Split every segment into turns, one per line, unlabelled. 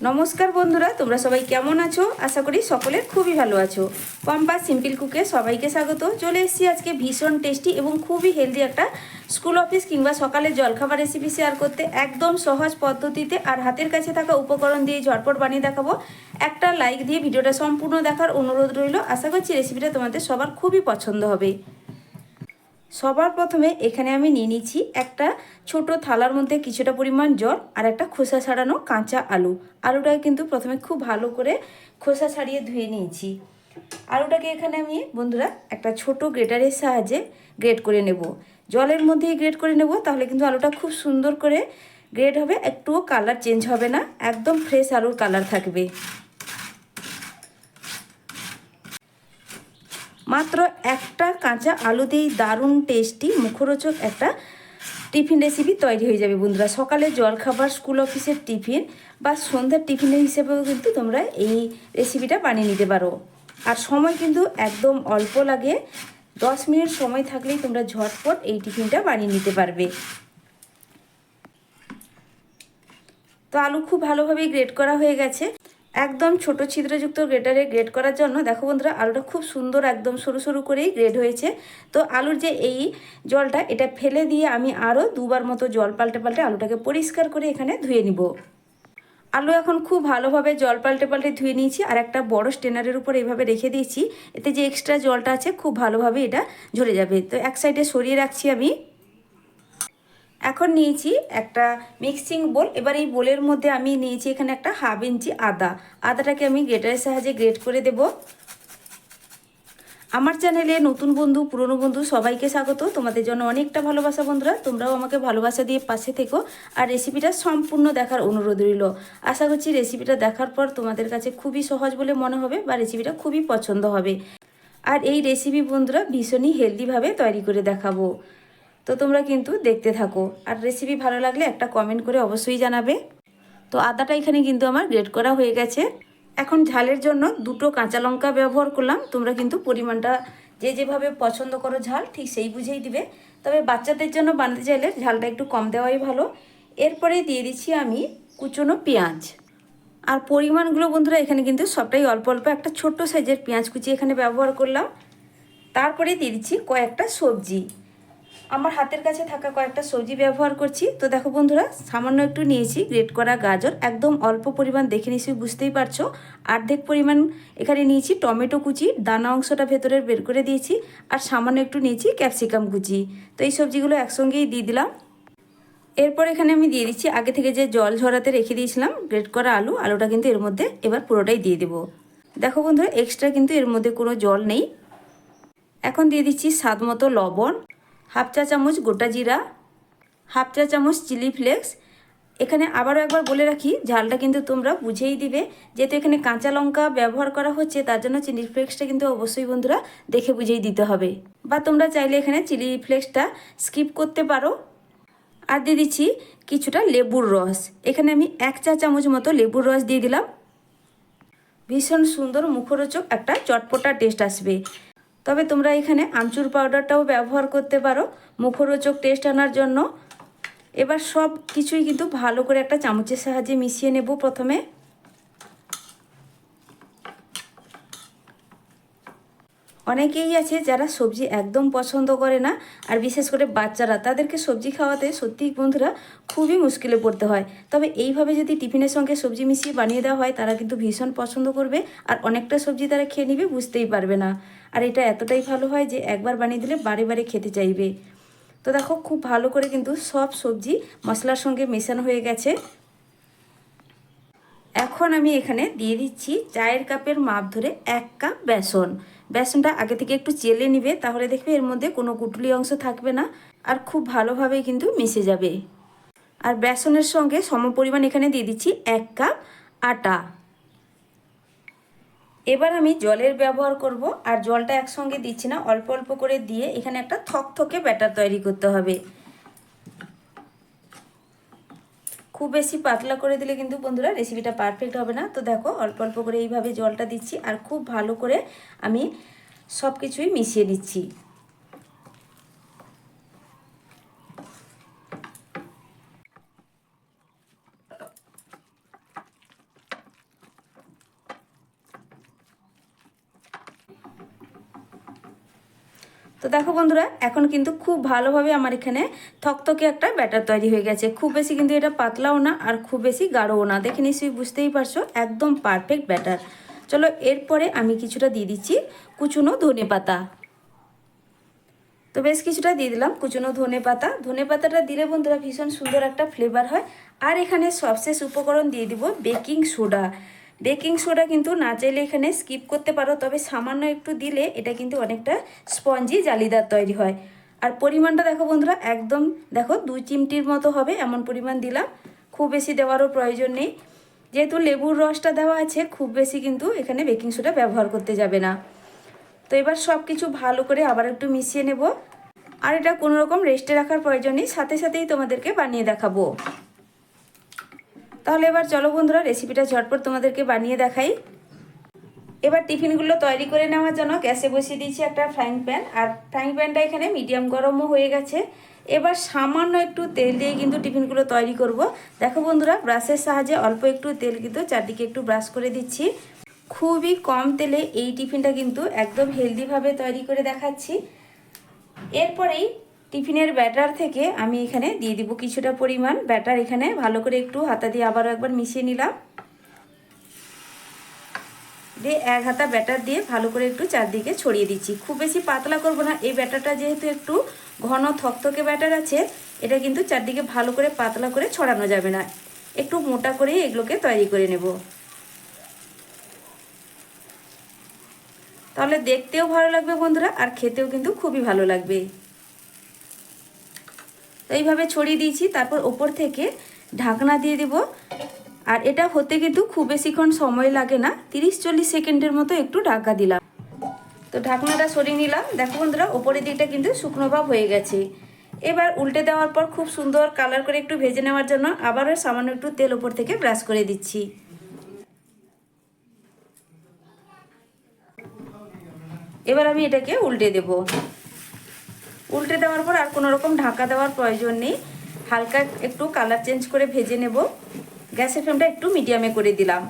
নমস্কার বন্ধুরা, তোমরা সবাই কেমন আছো? আশা করি সকলে খুবই ভালো আছো। পম্পা সিম্পল কুকে সবাইকে স্বাগত। চলে এসেছি আজকে ভীষণ টেস্টি এবং খুবই হেলদি একটা স্কুল অফিস কিংবা সকালের জলখাবার রেসিপি শেয়ার করতে, একদম সহজ পদ্ধতিতে আর হাতের কাছে থাকা উপকরণ দিয়ে ঝটপট বানিয়ে দেখাবো। একটা লাইক দিয়ে ভিডিওটা সম্পূর্ণ দেখার অনুরোধ রইল। আশা করছি রেসিপিটা তোমাদের সবার খুবই পছন্দ হবে। সবার প্রথমে এখানে আমি নিয়ে নিচ্ছি একটা ছোট থালার মধ্যে কিছুটা পরিমাণ জল আর একটা খোসা ছাড়ানো কাঁচা আলু। আলুটাকে কিন্তু প্রথমে খুব ভালো করে খোসা ছাড়িয়ে ধুয়ে নিয়েছি। আলুটাকে এখানে আমি বন্ধুরা একটা ছোট গ্রেটারের সাহায্যে গ্রেট করে নেব। জলের মধ্যেই গ্রেট করে নেব, তাহলে কিন্তু আলুটা খুব সুন্দর করে গ্রেট হবে, একটুও কালার চেঞ্জ হবে না, একদম ফ্রেশ আলুর কালার থাকবে। মাত্র একটা কাঁচা আলু দিয়েই দারুণ টেস্টি মুখরোচক একটা টিফিন রেসিপি তৈরি হয়ে যাবে বন্ধুরা। সকালে জলখাবার, স্কুল অফিসের টিফিন বা সন্ধ্যার টিফিনের হিসেবেও কিন্তু তোমরা এই রেসিপিটা বানিয়ে নিতে পারো। আর সময় কিন্তু একদম অল্প লাগে, 10 মিনিট সময় থাকলেই তোমরা ঝটপট এই টিফিনটা বানিয়ে নিতে পারবে। তো আলু খুব ভালোভাবেই গ্রেট করা হয়ে গেছে। একদম ছোট ছিদ্রযুক্ত গ্রেটারে গ্রেট করার জন্য দেখো বন্ধুরা, আলুটা খুব সুন্দর একদম সরু সরু করেই গ্রেট হয়েছে। তো আলুর যে এই জলটা, এটা ফেলে দিয়ে আমি আরও দুবার মতো জল পাল্টে পাল্টে আলুটাকে পরিষ্কার করে এখানে ধুয়ে নিব। আলু এখন খুব ভালোভাবে জল পাল্টে পাল্টে ধুয়ে নিয়েছি আর একটা বড় স্টেনারের উপর এইভাবে রেখে দিয়েছি। এতে যে এক্সট্রা জলটা আছে খুব ভালোভাবে এটা ঝরে যাবে। তো এক সাইডে সরিয়ে রাখছি আমি। এখন নিয়েছি একটা মিক্সিং বোল। এবার এই বোলের মধ্যে আমি নিয়েছি এখানে একটা 1/2 ইঞ্চি আদা। আদাটাকে আমি গ্রেটারের সাহায্যে গ্রেট করে দেব। আমার চ্যানেলে নতুন বন্ধু, পুরনো বন্ধু সবাইকে স্বাগত। তোমাদের জন্য অনেকটা ভালোবাসা বন্ধুরা, তোমরাও আমাকে ভালোবাসা দিয়ে পাশে থেকো আর রেসিপিটা সম্পূর্ণ দেখার অনুরোধ রইল। আশা করছি রেসিপিটা দেখার পর তোমাদের কাছে খুবই সহজ বলে মনে হবে বা রেসিপিটা খুবই পছন্দ হবে। আর এই রেসিপি বন্ধুরা ভীষণই হেলদিভাবে তৈরি করে দেখাবো। তো তোমরা কিন্তু দেখতে থাকো আর রেসিপি ভালো লাগলে একটা কমেন্ট করে অবশ্যই জানাবে। তো আদাটা এখানে কিন্তু আমার গ্রেট করা হয়ে গেছে। এখন ঝালের জন্য 2টো কাঁচা লঙ্কা ব্যবহার করলাম। তোমরা কিন্তু পরিমাণটা যে যেভাবে পছন্দ করো ঝাল, ঠিক সেই বুঝেই দিবে। তবে বাচ্চাদের জন্য বানাতে চাইলে ঝালটা একটু কম দেওয়াই ভালো। এরপরে দিয়ে দিচ্ছি আমি কুচনো পেঁয়াজ। আর পরিমাণগুলো বন্ধুরা এখানে কিন্তু সবটাই অল্প অল্প, একটা ছোট্ট সাইজের পেঁয়াজ কুচি এখানে ব্যবহার করলাম। তারপরে দিয়ে দিচ্ছি কয়েকটা সবজি। আমার হাতের কাছে থাকা কয়েকটা সবজি ব্যবহার করছি। তো দেখো বন্ধুরা, সামান্য একটু নিয়েছি গ্রেট করা গাজর, একদম অল্প পরিমাণ, দেখে নিশ্চয়ই বুঝতেই পারছো। অর্ধেক পরিমাণ এখানে নিয়েছি টমেটো কুচি, দানা অংশটা ভেতরের বের করে দিয়েছি। আর সামান্য একটু নিয়েছি ক্যাপসিকাম কুচি। তো এই সবজিগুলো একসঙ্গেই দিয়ে দিলাম। এরপর এখানে আমি দিয়ে দিচ্ছি আগে থেকে যে জল ঝরাতে রেখে দিয়েছিলাম গ্রেট করা আলু। আলুটা কিন্তু এর মধ্যে এবার পুরোটাই দিয়ে দেবো। দেখো বন্ধুরা, এক্সট্রা কিন্তু এর মধ্যে কোনো জল নেই। এখন দিয়ে দিচ্ছি স্বাদ মতো লবণ, 1/2 চা চামচ গোটা জিরা, 1/2 চা চামচ চিলি ফ্লেক্স। এখানে আবারও একবার বলে রাখি, ঝালটা কিন্তু তোমরা বুঝেই দিবে, যেহেতু এখানে কাঁচা লঙ্কা ব্যবহার করা হচ্ছে, তার জন্য চিলি ফ্লেক্সটা কিন্তু অবশ্যই বন্ধুরা দেখে বুঝেই দিতে হবে। বা তোমরা চাইলে এখানে চিলি ফ্লেক্সটা স্কিপ করতে পারো। আর দিয়ে দিচ্ছি কিছুটা লেবুর রস। এখানে আমি 1 চা চামচ মতো লেবুর রস দিয়ে দিলাম। ভীষণ সুন্দর মুখরোচক একটা চটপটা টেস্ট আসবে। তবে তোমরা এখানে আমচুর পাউডারটাও ব্যবহার করতে পারো মুখরোচক টেস্ট আনার জন্য। এবার সব কিছুই কিন্তু ভালো করে একটা চামচের সাহায্যে মিশিয়ে নেব প্রথমে। অনেকেই আছে যারা সবজি একদম পছন্দ করে না, আর বিশেষ করে বাচ্চারা, তাদেরকে সবজি খাওয়াতে সত্যি বন্ধুরা খুবই মুশকিলে পড়তে হয়। তবে এইভাবে যদি টিফিনের সঙ্গে সবজি মিশিয়ে বানিয়ে দেওয়া হয়, তারা কিন্তু ভীষণ পছন্দ করবে আর অনেকটা সবজি তারা খেয়ে নেবে, বুঝতেই পারবে না। আর এটা এতটাই ভালো হয় যে একবার বানিয়ে দিলে বারে বারে খেতে চাইবে। তো দেখো, খুব ভালো করে কিন্তু সব সবজি মশলার সঙ্গে মেশানো হয়ে গেছে। এখন আমি এখানে দিয়ে দিচ্ছি চায়ের কাপের মাপ ধরে 1 কাপ বেসন। বেসনটা আগে থেকে একটু চেলে নিবে, তাহলে দেখবে এর মধ্যে কোনো গুটলি অংশ থাকবে না আর খুব ভালোভাবে কিন্তু মিশে যাবে। আর বেসনের সঙ্গে সমপরিমাণ এখানে দিয়ে দিচ্ছি 1 কাপ আটা। এবার আমি জলের ব্যবহার করব, আর জলটা একসঙ্গে দিচ্ছি না, অল্প অল্প করে দিয়ে এখানে একটা থকথকে ব্যাটার তৈরি করতে হবে। খুব বেশি পাতলা করে দিলে কিন্তু বন্ধুরা রেসিপিটা পারফেক্ট হবে না। তো দেখো, অল্প অল্প করে এইভাবে জলটা দিচ্ছি আর খুব ভালো করে আমি সব কিছুই মিশিয়ে দিচ্ছি। তো দেখো বন্ধুরা, এখন কিন্তু খুব ভালোভাবে আমার এখানে থকথকে একটা ব্যাটার তৈরি হয়ে গেছে। খুব বেশি কিন্তু এটা পাতলাও না আর খুব বেশি গাঢ়ও না, দেখে নিশ্চয়ই বুঝতেই পারছো, একদম পারফেক্ট ব্যাটার। চলো এরপরে আমি কিছুটা দিয়ে দিচ্ছি কুচুনো ধনেপাতা। তো বেশ কিছুটা দিয়ে দিলাম কুচুনো ধনেপাতা। ধনেপাতাটা দিলে বন্ধুরা ভীষণ সুন্দর একটা ফ্লেভার হয়। আর এখানে সবশেষ উপকরণ দিয়ে দিব বেকিং সোডা। বেকিং সোডা কিন্তু না চাইলে এখানে স্কিপ করতে পারো, তবে সামান্য একটু দিলে এটা কিন্তু অনেকটা স্পঞ্জি জালিদার তৈরি হয়। আর পরিমাণটা দেখো বন্ধুরা, একদম দেখো 2 চিমটির মতো হবে এমন পরিমাণ দিলাম, খুব বেশি দেওয়ারও প্রয়োজন নেই। যেহেতু লেবুর রসটা দেওয়া আছে, খুব বেশি কিন্তু এখানে বেকিং সোডা ব্যবহার করতে যাবে না। তো এবার সব কিছু ভালো করে আবার একটু মিশিয়ে নেব। আর এটা কোনো রকম রেস্টে রাখার প্রয়োজন নেই, সাথে সাথেই তোমাদেরকে বানিয়ে দেখাবো। তাহলে এবার চলো বন্ধুরা, রেসিপিটা ঝটপট তোমাদেরকে বানিয়ে দেখাই। এবার টিফিনগুলো তৈরি করে নেওয়ার জন্য গ্যাসে বসিয়ে দিয়েছি একটা ফ্রাইং প্যান। আর ফ্রাইং প্যানটা এখানে মিডিয়াম গরমও হয়ে গেছে। এবার সামান্য একটু তেল দিয়ে কিন্তু টিফিনগুলো তৈরি করব। দেখো বন্ধুরা, ব্রাশের সাহায্যে অল্প একটু তেল কিন্তু চারদিকে একটু ব্রাশ করে দিচ্ছি। খুবই কম তেলে এই টিফিনটা কিন্তু একদম হেলদিভাবে তৈরি করে দেখাচ্ছি। এরপরেই টিফিনের ব্যাটার থেকে আমি এখানে দিয়ে দিব কিছুটা পরিমাণ ব্যাটার। এখানে ভালো করে একটু হাতা দিয়ে আবারও একবার মিশিয়ে নিলাম, দিয়ে 1 হাতা ব্যাটার দিয়ে ভালো করে একটু চারদিকে ছড়িয়ে দিচ্ছি। খুব বেশি পাতলা করব না, এই ব্যাটারটা যেহেতু একটু ঘন থকথকে ব্যাটার আছে, এটা কিন্তু চারদিকে ভালো করে পাতলা করে ছড়ানো যাবে না, একটু মোটা করেই এগুলোকে তৈরি করে নেব। তাহলে দেখতেও ভালো লাগবে বন্ধুরা, আর খেতেও কিন্তু খুবই ভালো লাগবে। তো এইভাবে ছড়িয়ে দিয়েছি, তারপর ওপর থেকে ঢাকনা দিয়ে দেব। আর এটা হতে কিন্তু খুব বেশিক্ষণ সময় লাগে না, 30-40 সেকেন্ডের মতো একটু ঢাকা দিলাম। তো ঢাকনাটা সরিয়ে নিলাম। দেখো বন্ধুরা, ওপরের দিকটা কিন্তু শুকনো ভাব হয়ে গেছে। এবার উল্টে দেওয়ার পর খুব সুন্দর কালার করে একটু ভেজে নেওয়ার জন্য আবারও সামান্য একটু তেল ওপর থেকে ব্রাশ করে দিচ্ছি। এবার আমি এটাকে উল্টে দেব। উল্টে দেওয়ার পর আর কোনো রকম ঢাকা দেওয়ার প্রয়োজন নেই, হালকা একটু কালার চেঞ্জ করে ভেজে নেব। গ্যাসের ফ্লেমটা একটু মিডিয়ামে করে দিলাম।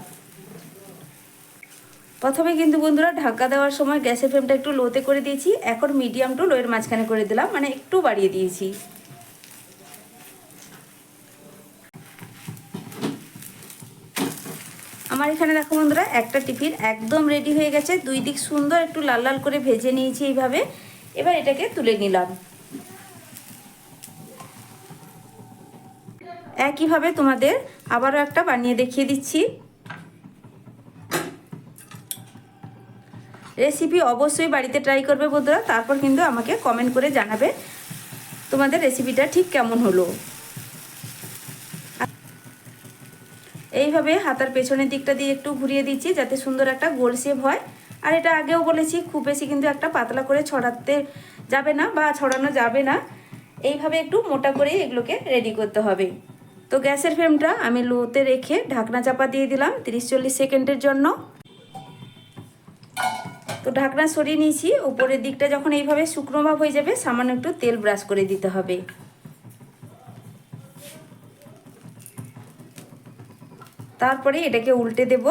প্রথমে কিন্তু বন্ধুরা ঢাকা দেওয়ার সময় গ্যাসের ফ্লেমটা একটু লোতে করে দিয়েছি, এখন মিডিয়াম টু লোয়ের মাঝখানে করে দিলাম, মানে একটু বাড়িয়ে দিয়েছি। আমার এখানে দেখো বন্ধুরা, একটা টিফিন একদম রেডি হয়ে গেছে। 2 দিক সুন্দর একটু লাল লাল করে ভেজে নিয়েছি এইভাবে। এবার এটাকে তুলে নিলাম। একইভাবে তোমাদের আবারও একটা বানিয়ে দেখিয়ে দিচ্ছি। রেসিপি অবশ্যই বাড়িতে ট্রাই করবে বন্ধুরা, তারপর কিন্তু আমাকে কমেন্ট করে জানাবে তোমাদের রেসিপিটা ঠিক কেমন হলো। এইভাবে হাতার পেছনের দিকটা দিয়ে একটু ঘুরিয়ে দিচ্ছি, যাতে সুন্দর একটা গোল শেপ হয়। আর এটা আগেও বলেছি, খুব বেশি কিন্তু একটা পাতলা করে ছড়াতে যাবে না বা ছড়ানো যাবে না, এইভাবে একটু মোটা করে এগুলোকে রেডি করতে হবে। তো গ্যাসের ফ্লেমটা আমি লোতে রেখে ঢাকনা চাপা দিয়ে দিলাম 30-40 সেকেন্ডের জন্য। তো ঢাকনা সরিয়ে নিয়েছি। উপরের দিকটা যখন এইভাবে শুকনো ভাব হয়ে যাবে, সামান্য একটু তেল ব্রাশ করে দিতে হবে। তারপরে এটাকে উল্টে দেব।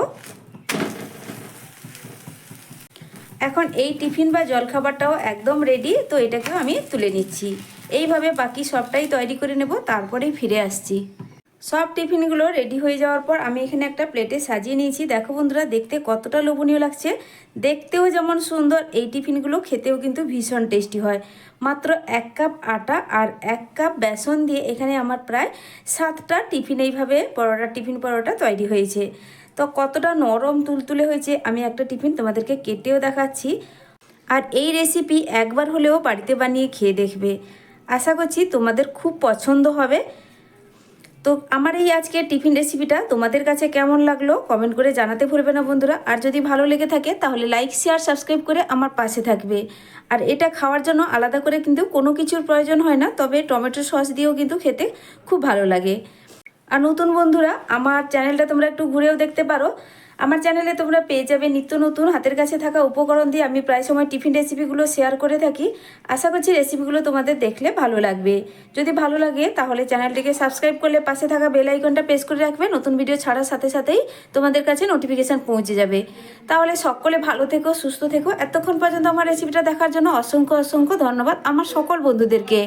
এখন এই টিফিন বা জলখাবারটাও একদম রেডি। তো এটাকেও আমি তুলে নিচ্ছি। এইভাবে বাকি সবটাই তৈরি করে নেব, তারপরেই ফিরে আসছি। সব টিফিনগুলো রেডি হয়ে যাওয়ার পর আমি এখানে একটা প্লেটে সাজিয়ে নিয়েছি। দেখো বন্ধুরা, দেখতে কতটা লোভনীয় লাগছে। দেখতেও যেমন সুন্দর, এই টিফিনগুলো খেতেও কিন্তু ভীষণ টেস্টি হয়। মাত্র 1 কাপ আটা আর 1 কাপ বেসন দিয়ে এখানে আমার প্রায় 7টা টিফিন এইভাবে টিফিন পরোটা তৈরি হয়েছে। তো কতটা নরম তুলতুলে হয়েছে, আমি একটা টিফিন তোমাদেরকে কেটেও দেখাচ্ছি। আর এই রেসিপি একবার হলেও বাড়িতে বানিয়ে খেয়ে দেখবে, আশা করছি তোমাদের খুব পছন্দ হবে। তো আমার এই আজকের টিফিন রেসিপিটা তোমাদের কাছে কেমন লাগলো কমেন্ট করে জানাতে ভুলবে না বন্ধুরা। আর যদি ভালো লেগে থাকে তাহলে লাইক, শেয়ার, সাবস্ক্রাইব করে আমার পাশে থাকবে। আর এটা খাওয়ার জন্য আলাদা করে কিন্তু কোনো কিছুর প্রয়োজন হয় না, তবে টমেটো সস দিয়েও কিন্তু খেতে খুব ভালো লাগে। আর নতুন বন্ধুরা আমার চ্যানেলটা তোমরা একটু ঘুরেও দেখতে পারো। আমার চ্যানেলে তোমরা পেয়ে যাবে নিত্য নতুন হাতের কাছে থাকা উপকরণ দিয়ে আমি প্রায় সময় টিফিন রেসিপিগুলো শেয়ার করে থাকি। আশা করছি রেসিপিগুলো তোমাদের দেখলে ভালো লাগবে। যদি ভালো লাগে তাহলে চ্যানেলটিকে সাবস্ক্রাইব করলে পাশে থাকা বেল আইকনটা প্রেস করে রাখবে, নতুন ভিডিও ছাড়ার সাথে সাথেই তোমাদের কাছে নোটিফিকেশান পৌঁছে যাবে। তাহলে সকলে ভালো থেকো, সুস্থ থেকো। এতক্ষণ পর্যন্ত আমার রেসিপিটা দেখার জন্য অসংখ্য অসংখ্য ধন্যবাদ আমার সকল বন্ধুদেরকে।